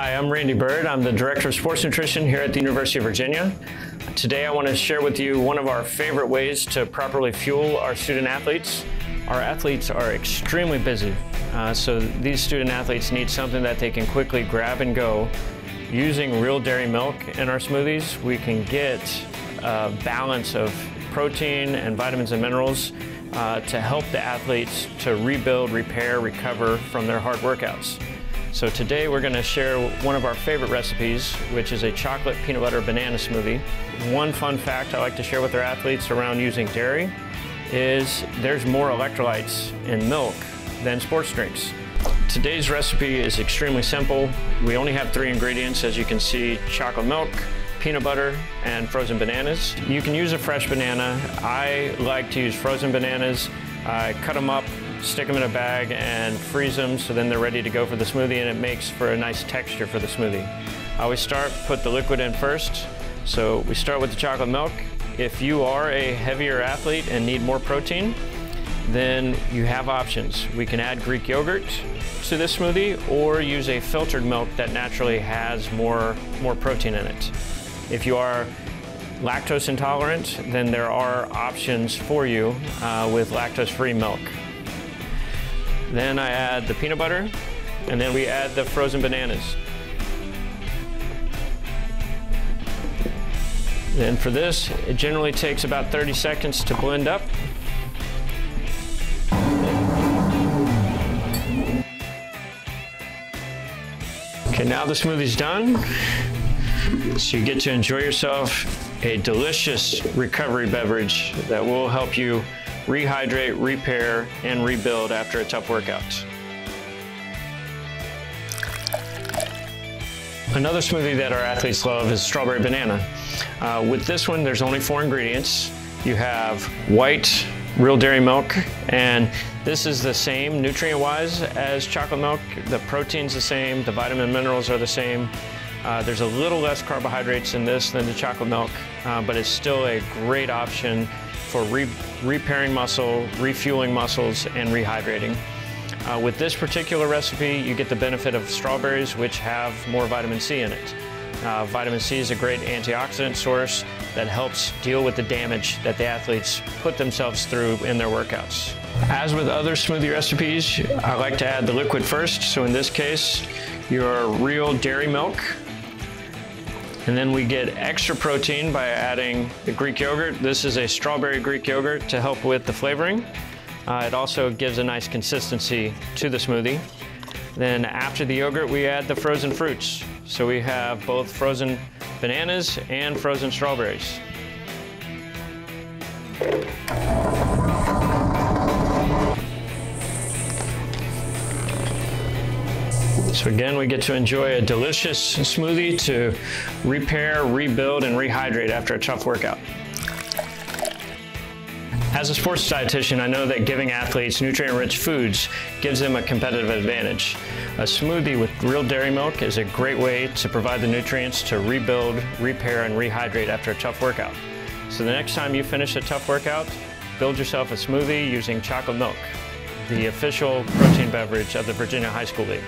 Hi, I'm Randy Byrd. I'm the Director of Sports Nutrition here at the University of Virginia. Today I want to share with you one of our favorite ways to properly fuel our student athletes. Our athletes are extremely busy, so these student athletes need something that they can quickly grab and go. Using real dairy milk in our smoothies, we can get a balance of protein and vitamins and minerals to help the athletes to rebuild, repair, recover from their hard workouts. So today we're going to share one of our favorite recipes, which is a chocolate peanut butter banana smoothie. One fun fact I like to share with our athletes around using dairy is there's more electrolytes in milk than sports drinks. Today's recipe is extremely simple. We only have 3 ingredients, as you can see: chocolate milk, peanut butter, and frozen bananas. You can use a fresh banana. I like to use frozen bananas. I cut them up, stick them in a bag, and freeze them so then they're ready to go for the smoothie, and it makes for a nice texture for the smoothie. I always put the liquid in first. So we start with the chocolate milk. If you are a heavier athlete and need more protein, then you have options. We can add Greek yogurt to this smoothie or use a filtered milk that naturally has more protein in it. If you are lactose intolerant, then there are options for you with lactose-free milk. Then I add the peanut butter, and then we add the frozen bananas. Then for this, it generally takes about 30 seconds to blend up. Okay, now the smoothie's done. So you get to enjoy yourself a delicious recovery beverage that will help you rehydrate, repair, and rebuild after a tough workout. Another smoothie that our athletes love is strawberry banana. With this one, there's only 4 ingredients. You have white real dairy milk, and this is the same nutrient-wise as chocolate milk. The protein's the same, the vitamin and minerals are the same. There's a little less carbohydrates in this than the chocolate milk, but it's still a great option for repairing muscle, refueling muscles, and rehydrating. With this particular recipe, you get the benefit of strawberries, which have more vitamin C in it. Vitamin C is a great antioxidant source that helps deal with the damage that the athletes put themselves through in their workouts. As with other smoothie recipes, I like to add the liquid first. So in this case, your real dairy milk. And then we get extra protein by adding the Greek yogurt. This is a strawberry Greek yogurt to help with the flavoring. It also gives a nice consistency to the smoothie. Then after the yogurt, we add the frozen fruits. So we have both frozen bananas and frozen strawberries. So again, we get to enjoy a delicious smoothie to repair, rebuild, and rehydrate after a tough workout. As a sports dietitian, I know that giving athletes nutrient-rich foods gives them a competitive advantage. A smoothie with real dairy milk is a great way to provide the nutrients to rebuild, repair, and rehydrate after a tough workout. So the next time you finish a tough workout, build yourself a smoothie using chocolate milk, the official protein beverage of the Virginia High School League.